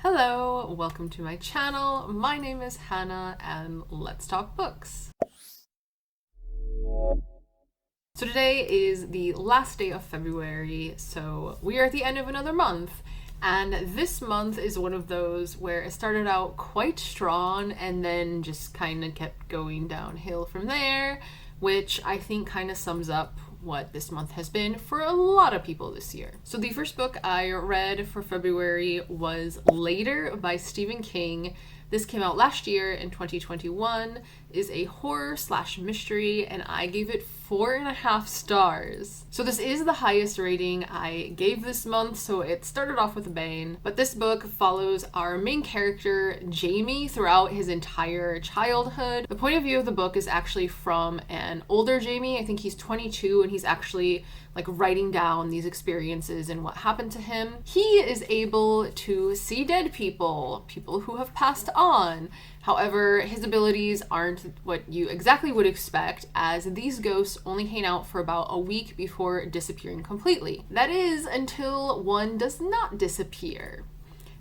Hello, welcome to my channel. My name is Hannah and let's talk books. So today is the last day of February, so we are at the end of another month. And this month is one of those where it started out quite strong and then just kind of kept going downhill from there, which I think kind of sums up what this month has been for a lot of people this year. So the first book I read for February was Later by Stephen King. This came out last year in 2021, is a horror/mystery, and I gave it 4.5 stars. So this is the highest rating I gave this month, so it started off with a bang. But this book follows our main character, Jamie, throughout his entire childhood. The point of view of the book is actually from an older Jamie. I think he's 22, and he's actually like writing down these experiences and what happened to him. He is able to see dead people who have passed on. However, his abilities aren't what you exactly would expect, as these ghosts only hang out for about a week before disappearing completely. That is, until one does not disappear.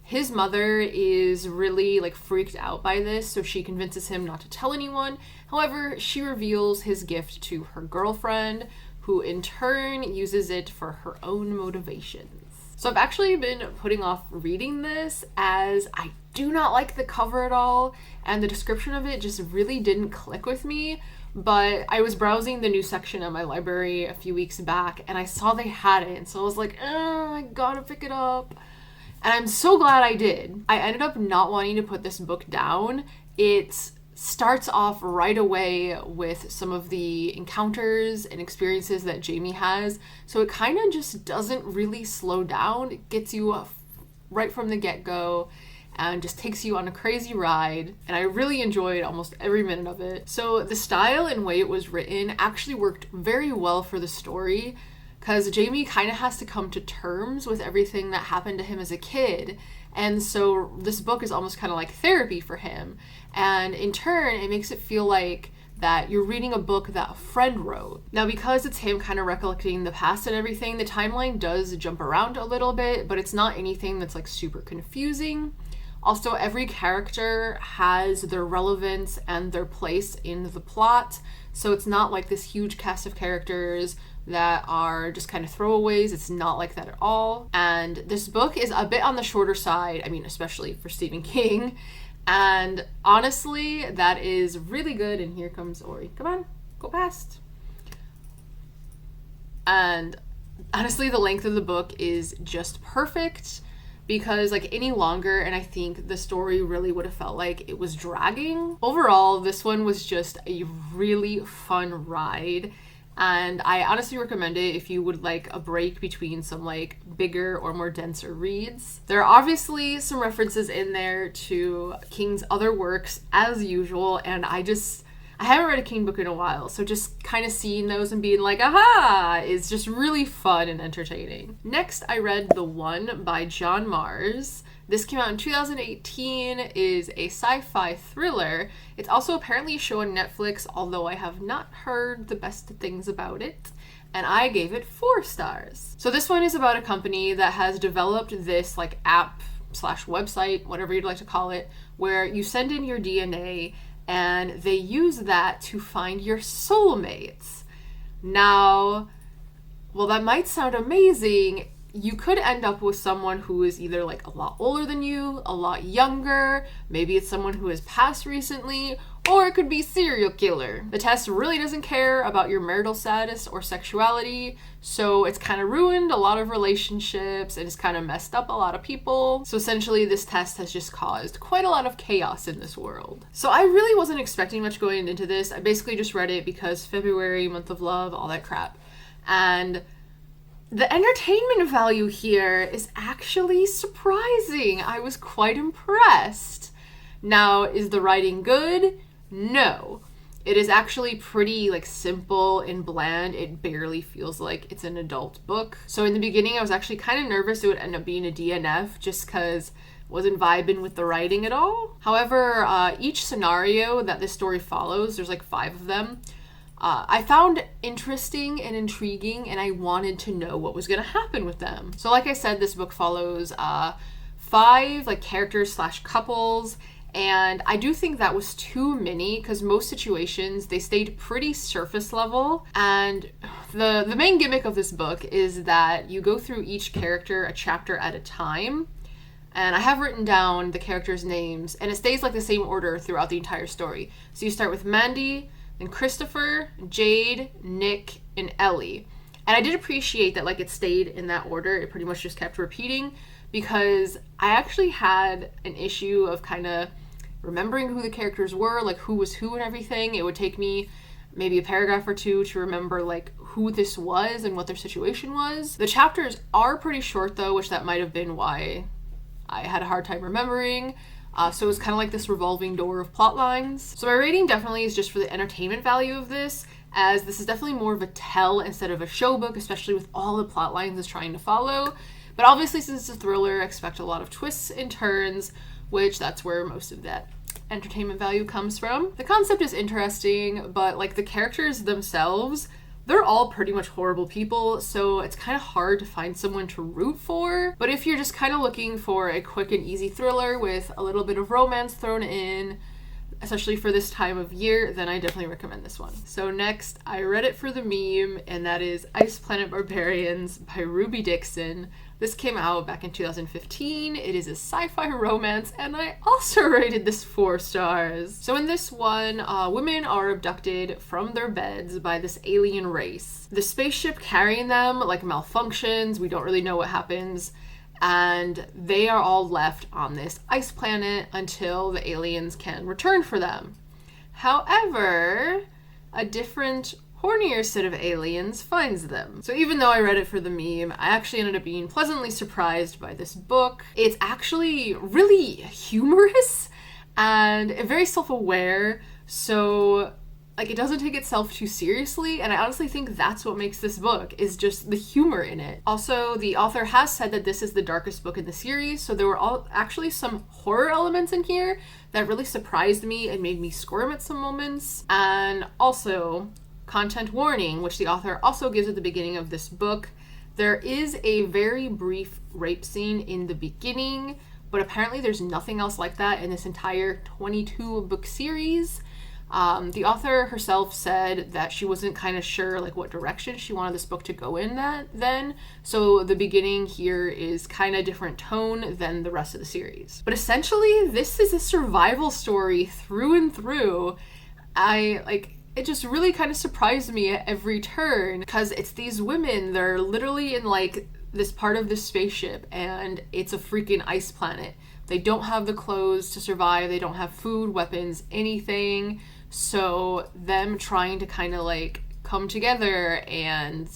His mother is really freaked out by this, so she convinces him not to tell anyone. However, she reveals his gift to her girlfriend, who in turn uses it for her own motivations. So I've actually been putting off reading this as I do not like the cover at all, and the description of it just really didn't click with me. But I was browsing the new section at my library a few weeks back and I saw they had it, and so I was like, I gotta pick it up. And I'm so glad I did. I ended up not wanting to put this book down. It starts off right away with some of the encounters and experiences that Jamie has, so it kind of just doesn't really slow down. It gets you right from the get-go and just takes you on a crazy ride, and I really enjoyed almost every minute of it. So the style and way it was written actually worked very well for the story, because Jamie kind of has to come to terms with everything that happened to him as a kid. And so this book is almost kind of like therapy for him. And in turn, it makes it feel like that you're reading a book that a friend wrote. Now, because it's him kind of recollecting the past and everything, the timeline does jump around a little bit, but it's not anything that's super confusing. Also, every character has their relevance and their place in the plot. So it's not like this huge cast of characters that are just kind of throwaways. It's not like that at all. And this book is a bit on the shorter side, especially for Stephen King. And honestly, that is really good. And here comes Ori. Come on, go past. And honestly, the length of the book is just perfect, because any longer and I think the story really would have felt like it was dragging. Overall, this one was just a really fun ride, and I honestly recommend it if you would like a break between some bigger or more denser reads. There are obviously some references in there to King's other works as usual, and I haven't read a King book in a while, so just kind of seeing those and being like, aha, is just really fun and entertaining. Next, I read The One by John Mars. This came out in 2018, is a sci-fi thriller. It's also apparently a show on Netflix, although I have not heard the best things about it, and I gave it 4 stars. So this one is about a company that has developed this app/website, whatever you'd like to call it, where you send in your DNA and they use that to find your soulmates. Now, well, that might sound amazing. You could end up with someone who is either a lot older than you, a lot younger, maybe it's someone who has passed recently, or it could be serial killer. The test really doesn't care about your marital status or sexuality, so it's kind of ruined a lot of relationships and it's kind of messed up a lot of people. So essentially this test has just caused quite a lot of chaos in this world. So I really wasn't expecting much going into this. I basically just read it because February, month of love, all that crap. And the entertainment value here is actually surprising. I was quite impressed. Now, is the writing good? No. It is actually pretty simple and bland. It barely feels like it's an adult book. So in the beginning, I was actually kind of nervous it would end up being a DNF just because I wasn't vibing with the writing at all. However, each scenario that this story follows, there's 5 of them, I found interesting and intriguing, and I wanted to know what was going to happen with them. So like I said, this book follows 5 like characters / couples, and I do think that was too many because most situations they stayed pretty surface level. And the main gimmick of this book is that you go through each character a chapter at a time. And I have written down the characters' names, and it stays like the same order throughout the entire story. So you start with Mandy, then Christopher, Jade, Nick, and Ellie. And I did appreciate that like it stayed in that order. It pretty much just kept repeating, because I actually had an issue of kind of remembering who the characters were, like who was who and everything. It would take me maybe a paragraph or two to remember like who this was and what their situation was. The chapters are pretty short though, which that might have been why I had a hard time remembering. So it was kind of like this revolving door of plot lines. So my rating definitely is just for the entertainment value of this, as this is definitely more of a tell instead of a show book, especially with all the plot lines it's trying to follow. But obviously, since it's a thriller, I expect a lot of twists and turns, which that's where most of that entertainment value comes from. The concept is interesting, but like the characters themselves, they're all pretty much horrible people, so it's kind of hard to find someone to root for. But if you're just kind of looking for a quick and easy thriller with a little bit of romance thrown in, especially for this time of year, then I definitely recommend this one. So next, I read it for the meme, and that is Planet Barbarians by Ruby Dixon. This came out back in 2015. It is a sci-fi romance, and I also rated this 4 stars. So in this one, women are abducted from their beds by this alien race. The spaceship carrying them like malfunctions. We don't really know what happens. And they are all left on this ice planet until the aliens can return for them. However, a different, hornier set of aliens finds them. So even though I read it for the meme, I actually ended up being pleasantly surprised by this book. It's actually really humorous and very self-aware, so like it doesn't take itself too seriously, and I honestly think that's what makes this book, is just the humor in it. Also, the author has said that this is the darkest book in the series, so there were actually some horror elements in here that really surprised me and made me squirm at some moments. And also, content warning, which the author also gives at the beginning of this book. There is a very brief rape scene in the beginning, but apparently there's nothing else like that in this entire 22 book series. The author herself said that she wasn't kind of sure like what direction she wanted this book to go in then. So the beginning here is kind of different tone than the rest of the series. But essentially, this is a survival story through and through. It just really kind of surprised me at every turn, because it's these women, they're literally in like this part of this spaceship, and it's a freaking ice planet. They don't have the clothes to survive, they don't have food, weapons, anything. So them trying to kind of like come together and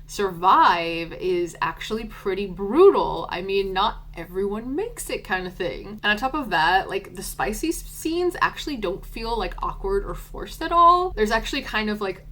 survive is actually pretty brutal. I mean, not everyone makes it, kind of thing. And on top of that, like the spicy scenes actually don't feel like awkward or forced at all. There's actually kind of like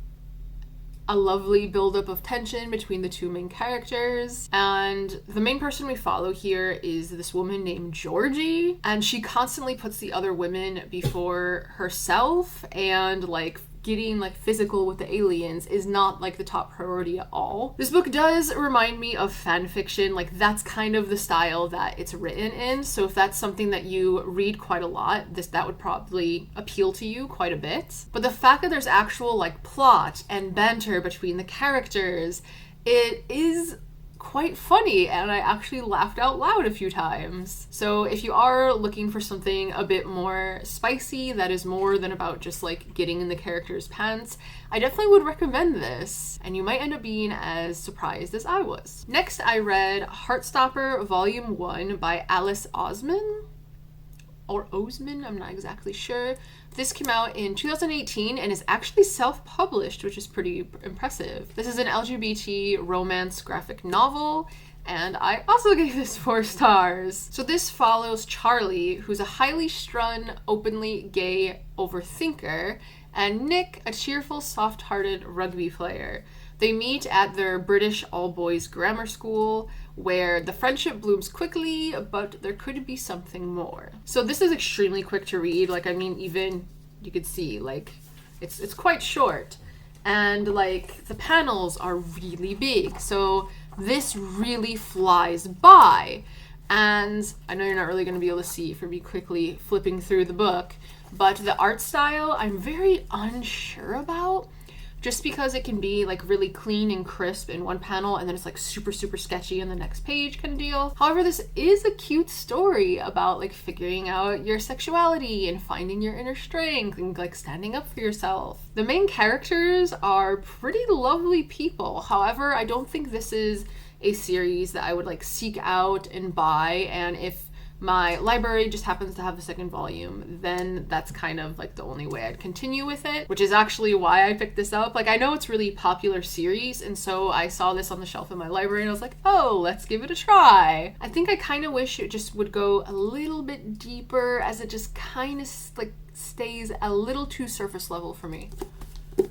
a lovely buildup of tension between the two main characters. And the main person we follow here is this woman named Georgie, and she constantly puts the other women before herself, and like getting like physical with the aliens is not like the top priority at all. This book does remind me of fan fiction, like that's kind of the style that it's written in. So if that's something that you read quite a lot, that would probably appeal to you quite a bit. But the fact that there's actual like plot and banter between the characters, it is quite funny, and I actually laughed out loud a few times. So if you are looking for something a bit more spicy, that is more than about just like getting in the character's pants, I definitely would recommend this, and you might end up being as surprised as I was. Next, I read Heartstopper Volume 1 by Alice Osman, or Osman, I'm not exactly sure. This came out in 2018 and is actually self-published, which is pretty impressive. This is an LGBT romance graphic novel, and I also gave this 4 stars. So this follows Charlie, who's a highly strung, openly gay overthinker, and Nick, a cheerful, soft-hearted rugby player. They meet at their British all-boys grammar school, where the friendship blooms quickly, but there could be something more. So this is extremely quick to read. Like, I mean, even you could see, like, it's quite short. And, like, the panels are really big. So this really flies by. And I know you're not really going to be able to see for me quickly flipping through the book, but the art style I'm very unsure about, just because it can be like really clean and crisp in one panel and then it's like super sketchy in the next page kind of deal. However, this is a cute story about like figuring out your sexuality and finding your inner strength and like standing up for yourself. The main characters are pretty lovely people. However, I don't think this is a series that I would like seek out and buy, and if my library just happens to have the second volume, then that's kind of like the only way I'd continue with it, which is actually why I picked this up. Like, I know it's a really popular series, and so I saw this on the shelf in my library and I was like, oh, let's give it a try. I think I kind of wish it just would go a little bit deeper, as it just kind of like stays a little too surface level for me.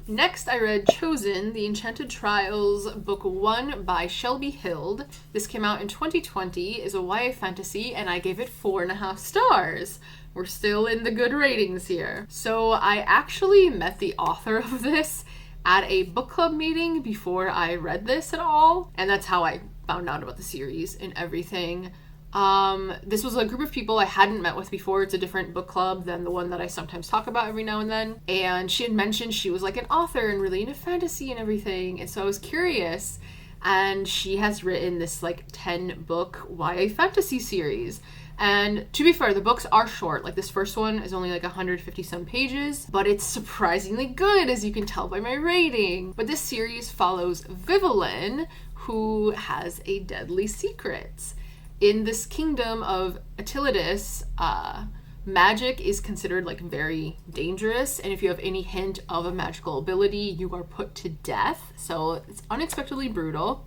Next, I read Chosen, The Enchanted Trials, Book 1 by Shelby Hild. This came out in 2020, is a YA fantasy, and I gave it 4.5 stars. We're still in the good ratings here. So I actually met the author of this at a book club meeting before I read this at all, and that's how I found out about the series and everything. This was a group of people I hadn't met with before. It's a different book club than the one that I sometimes talk about every now and then. And she had mentioned she was like an author and really into fantasy and everything. And so I was curious. And she has written this like 10-book YA fantasy series. And to be fair, the books are short. Like, this first one is only like 150 some pages, but it's surprisingly good, as you can tell by my rating. But this series follows Vivian, who has a deadly secret. In this kingdom of Attilidus, magic is considered like very dangerous, and if you have any hint of a magical ability, you are put to death. So it's unexpectedly brutal.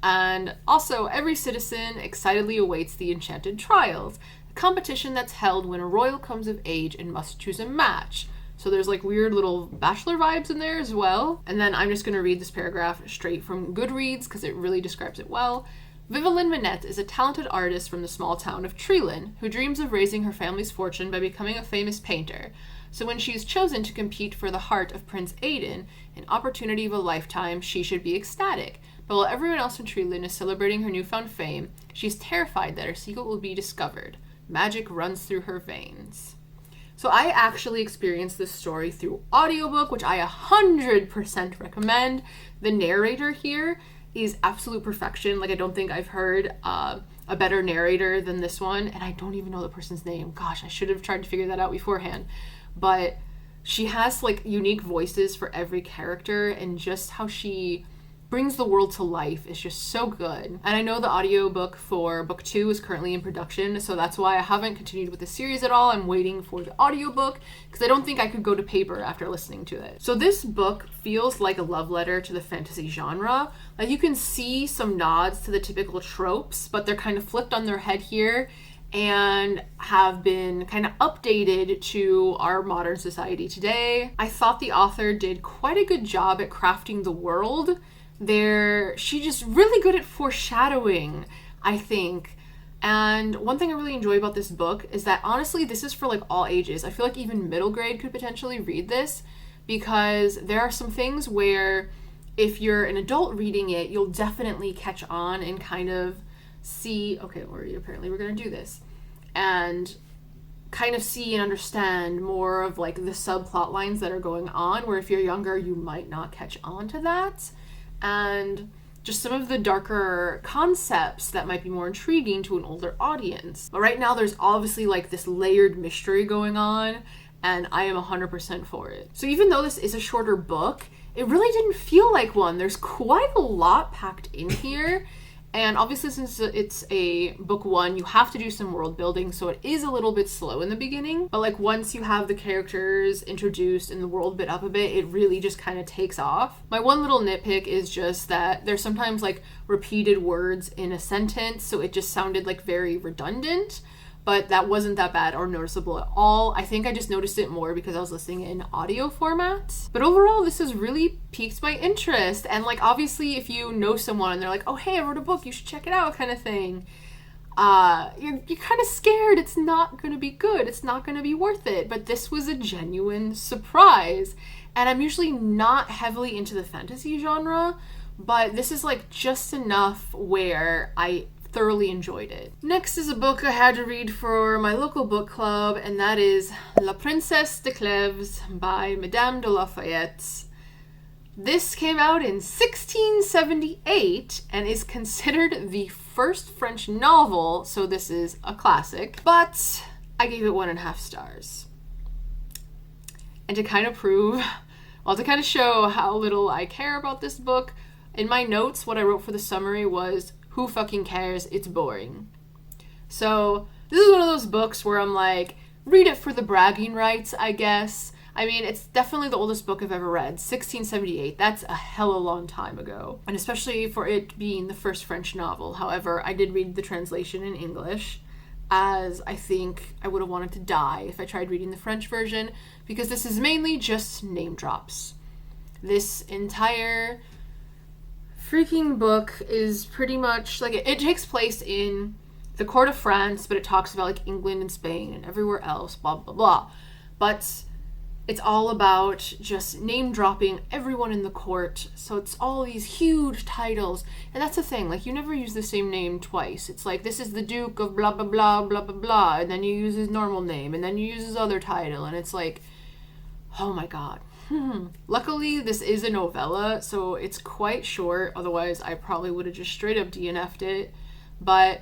And also, every citizen excitedly awaits the Enchanted Trials, a competition that's held when a royal comes of age and must choose a match. So there's like weird little Bachelor vibes in there as well. And then I'm just going to read this paragraph straight from Goodreads because it really describes it well. Vivian Minette is a talented artist from the small town of Treeland who dreams of raising her family's fortune by becoming a famous painter. So when she is chosen to compete for the heart of Prince Aidan, an opportunity of a lifetime, she should be ecstatic. But while everyone else in Treeland is celebrating her newfound fame, she's terrified that her secret will be discovered. Magic runs through her veins. So I actually experienced this story through audiobook, which I 100% recommend. The narrator here is absolute perfection. Like, I don't think I've heard a better narrator than this one, and I don't even know the person's name. Gosh, I should have tried to figure that out beforehand. But she has like unique voices for every character, and just how she brings the world to life is just so good. And I know the audiobook for book 2 is currently in production, so that's why I haven't continued with the series at all. I'm waiting for the audiobook because I don't think I could go to paper after listening to it. So this book feels like a love letter to the fantasy genre. Like, you can see some nods to the typical tropes, but they're kind of flipped on their head here and have been kind of updated to our modern society today. I thought the author did quite a good job at crafting the world. She's just really good at foreshadowing, I think. And one thing I really enjoy about this book is that, honestly, this is for like all ages. I feel like even middle grade could potentially read this, because there are some things where if you're an adult reading it, you'll definitely catch on and kind of see, okay, apparently we're going to do this, and kind of see and understand more of like the subplot lines that are going on, where if you're younger, you might not catch on to that. And just some of the darker concepts that might be more intriguing to an older audience. But right now there's obviously like this layered mystery going on, and I am 100% for it. So even though this is a shorter book, it really didn't feel like one. There's quite a lot packed in here. And obviously, since it's a book 1, you have to do some world building, so it is a little bit slow in the beginning. But like, once you have the characters introduced and the world bit up a bit, it really just kind of takes off. My one little nitpick is just that there's sometimes like repeated words in a sentence, so it just sounded like very redundant. But that wasn't that bad or noticeable at all. I think I just noticed it more because I was listening in audio format. But overall, this has really piqued my interest. And like, obviously, if you know someone and they're like, oh, hey, I wrote a book, you should check it out, kind of thing, you're kind of scared it's not going to be good. It's not going to be worth it. But this was a genuine surprise. And I'm usually not heavily into the fantasy genre, but this is like just enough where I thoroughly enjoyed it. Next is a book I had to read for my local book club, and that is La Princesse de Clèves by Madame de Lafayette. This came out in 1678 and is considered the first French novel, so this is a classic, but I gave it 1.5 stars. And to kind of prove, well, to kind of show how little I care about this book, in my notes, what I wrote for the summary was, who fucking cares? It's boring. So this is one of those books where I'm like, read it for the bragging rights, I guess. I mean, it's definitely the oldest book I've ever read, 1678. That's a hella long time ago. And especially for it being the first French novel. However, I did read the translation in English, as I think I would have wanted to die if I tried reading the French version, because this is mainly just name drops. This entire freaking book is pretty much, like, it takes place in the court of France, but it talks about, like, England and Spain and everywhere else, blah, blah, blah. But it's all about just name dropping everyone in the court. So it's all these huge titles. And that's the thing, like, you never use the same name twice. It's like, this is the Duke of blah, blah, blah, blah, blah, blah. And then you use his normal name. And then you use his other title. And it's like, oh my God. Luckily, this is a novella, so it's quite short. Otherwise, I probably would have just straight up DNF'd it. But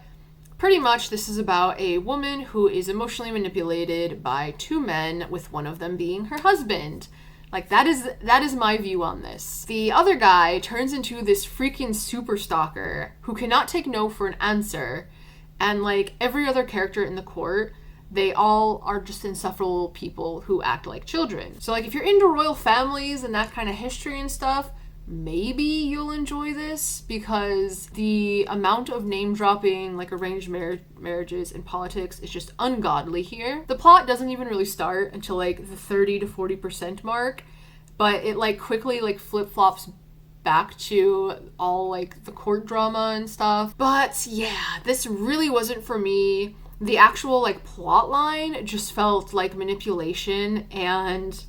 pretty much, this is about a woman who is emotionally manipulated by 2 men, with one of them being her husband. Like, that is my view on this. The other guy turns into this freaking super stalker who cannot take no for an answer. And like every other character in the court, they all are just insufferable people who act like children. So like, if you're into royal families and that kind of history and stuff, maybe you'll enjoy this, because the amount of name dropping, like arranged marriages and politics, is just ungodly here. The plot doesn't even really start until like the 30 to 40% mark, but it like quickly like flip-flops back to all like the court drama and stuff. But yeah, this really wasn't for me. The actual like plot line just felt like manipulation, and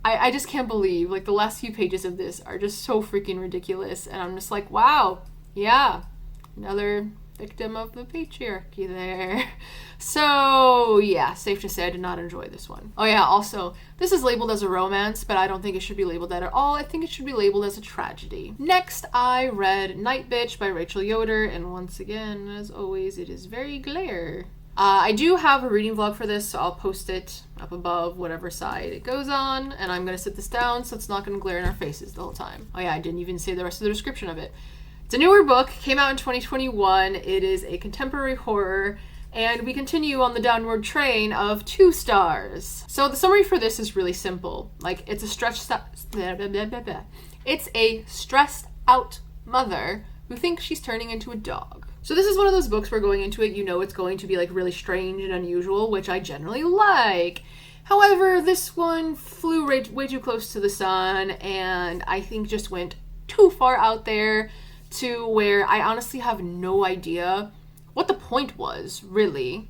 I just can't believe, like, the last few pages of this are just so freaking ridiculous, and I'm just like, wow, yeah, another victim of the patriarchy there. So yeah, safe to say I did not enjoy this one. Oh yeah, also, this is labeled as a romance, but I don't think it should be labeled that at all. I think it should be labeled as a tragedy. Next, I read Nightbitch by Rachel Yoder, and once again, as always, it is very glare. I do have a reading vlog for this, so I'll post it up above, whatever side it goes on, and I'm going to sit this down so it's not going to glare in our faces the whole time. Oh yeah, I didn't even say the rest of the description of it. It's a newer book, came out in 2021, it is a contemporary horror, and we continue on the downward train of 2 stars. So the summary for this is really simple. Like, it's a stressed out mother who thinks she's turning into a dog. So this is one of those books where going into it, you know it's going to be like really strange and unusual, which I generally like. However, this one flew way too close to the sun, and I think just went too far out there to where I honestly have no idea what the point was, really,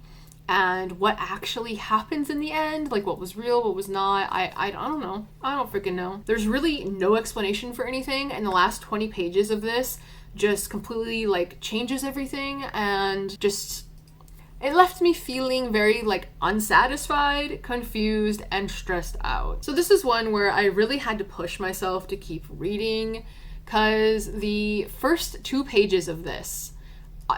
and what actually happens in the end, like what was real, what was not. I don't know. I don't freaking know. There's really no explanation for anything, and the last 20 pages of this just completely like changes everything, and just it left me feeling very like unsatisfied, confused, and stressed out. So this is one where I really had to push myself to keep reading, because the first 2 pages of this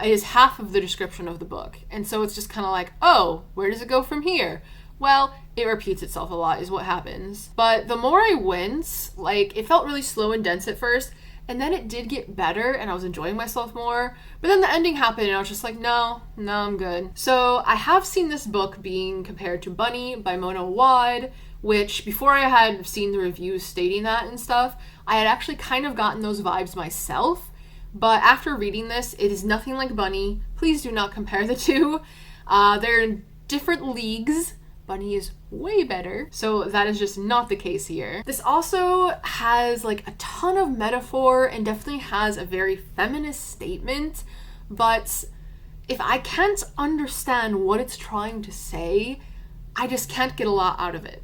is half of the description of the book, and so it's just kind of like, oh, where does it go from here? Well, it repeats itself a lot is what happens. But the more I went, like, it felt really slow and dense at first, and then it did get better, and I was enjoying myself more. But then the ending happened, and I was just like, no, I'm good. So I have seen this book being compared to Bunny by Mona Wad, which before I had seen the reviews stating that and stuff, I had actually kind of gotten those vibes myself. But after reading this, it is nothing like Bunny. Please do not compare the two. They're in different leagues. Bunny is way better, so that is just not the case here. This also has like a ton of metaphor and definitely has a very feminist statement, but if I can't understand what it's trying to say, I just can't get a lot out of it.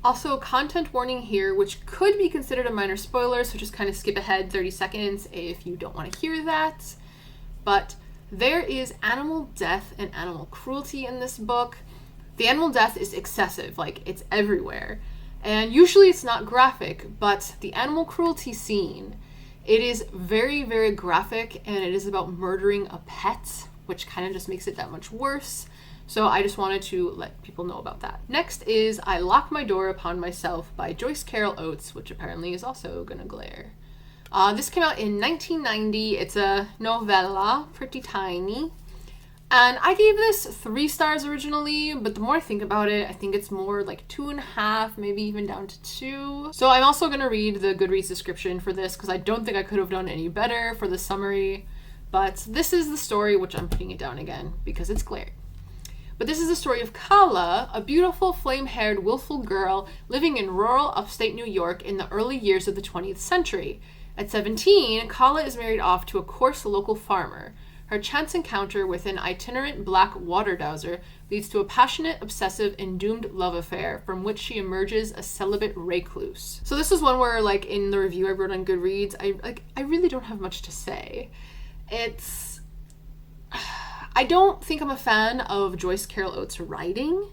Also, content warning here, which could be considered a minor spoiler, so just kind of skip ahead 30 seconds if you don't want to hear that. But There is animal death and animal cruelty in this book. The animal death is excessive, like it's everywhere. And usually it's not graphic, but the animal cruelty scene, it is very, very graphic, and it is about murdering a pet, which kind of just makes it that much worse. So I just wanted to let people know about that. Next is I Lock My Door Upon Myself by Joyce Carol Oates, which apparently is also gonna glare. This came out in 1990. It's a novella, pretty tiny. And I gave this 3 stars originally, but the more I think about it, I think it's more like 2.5, maybe even down to 2. So I'm also gonna read the Goodreads description for this because I don't think I could have done any better for the summary. But this is the story, which I'm putting it down again because it's glare. But this is the story of Kala, a beautiful flame-haired, willful girl living in rural upstate New York in the early years of the 20th century. At 17, Kala is married off to a coarse local farmer. Her chance encounter with an itinerant black water dowser leads to a passionate, obsessive, and doomed love affair from which she emerges a celibate recluse. So this is one where, like, in the review I wrote on Goodreads, I really don't have much to say. I don't think I'm a fan of Joyce Carol Oates' writing.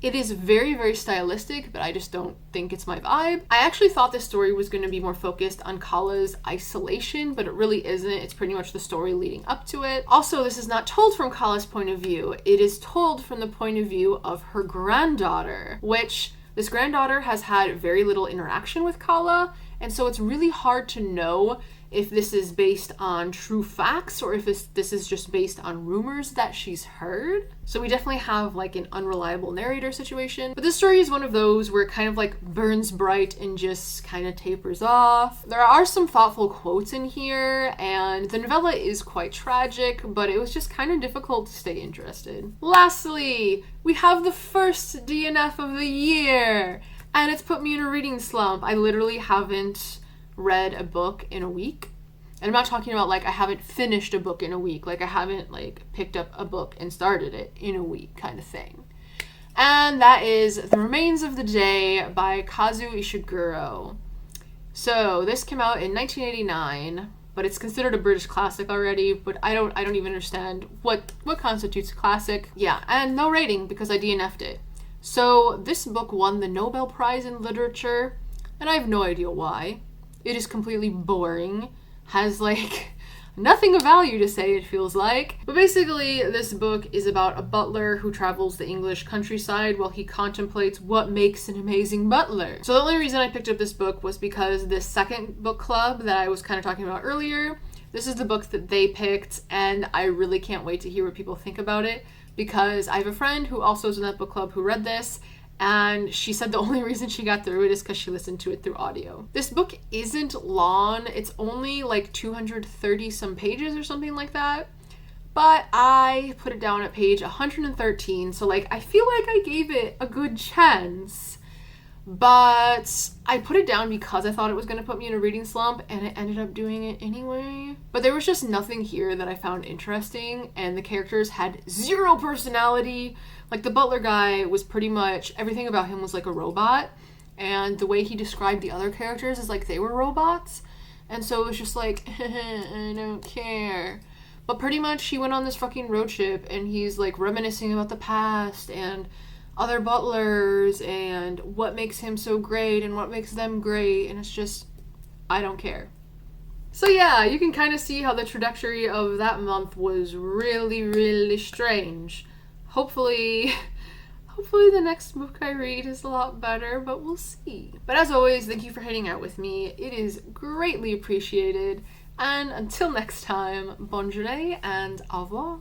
It is very, very stylistic, but I just don't think it's my vibe. I actually thought this story was going to be more focused on Kala's isolation, but it really isn't. It's pretty much the story leading up to it. Also, this is not told from Kala's point of view. It is told from the point of view of her granddaughter, which this granddaughter has had very little interaction with Kala, and so it's really hard to know if this is based on true facts or if this is just based on rumors that she's heard. So we definitely have like an unreliable narrator situation. But this story is one of those where it kind of like burns bright and just kind of tapers off. There are some thoughtful quotes in here, and the novella is quite tragic, but it was just kind of difficult to stay interested. Lastly, we have the first DNF of the year, and it's put me in a reading slump. I literally haven't read a book in a week. And I'm not talking about like I haven't finished a book in a week, like I haven't like picked up a book and started it in a week kind of thing. And that is The Remains of the Day by Kazu Ishiguro. So this came out in 1989, but it's considered a British classic already, but I don't even understand what constitutes a classic. Yeah, and no rating because I DNF'd it. So this book won the Nobel Prize in Literature, and I have no idea why. It is completely boring, has like nothing of value to say, it feels like. But basically, this book is about a butler who travels the English countryside while he contemplates what makes an amazing butler. So the only reason I picked up this book was because this second book club that I was kind of talking about earlier, this is the book that they picked, and I really can't wait to hear what people think about it, because I have a friend who also is in that book club who read this, and she said the only reason she got through it is because she listened to it through audio. This book isn't long. It's only like 230 some pages or something like that. But I put it down at page 113, so like I feel like I gave it a good chance. But I put it down because I thought it was going to put me in a reading slump, and it ended up doing it anyway. But there was just nothing here that I found interesting, and the characters had zero personality. Like, the butler guy was pretty much, everything about him was like a robot, and the way he described the other characters is like they were robots, and so it was just like, I don't care. But pretty much he went on this fucking road trip, and he's like reminiscing about the past, and other butlers, and what makes him so great, and what makes them great, and it's just, I don't care. So yeah, you can kind of see how the trajectory of that month was really, really strange. Hopefully the next book I read is a lot better, but we'll see. But as always, thank you for hanging out with me. It is greatly appreciated. And until next time, bonne journée and au revoir.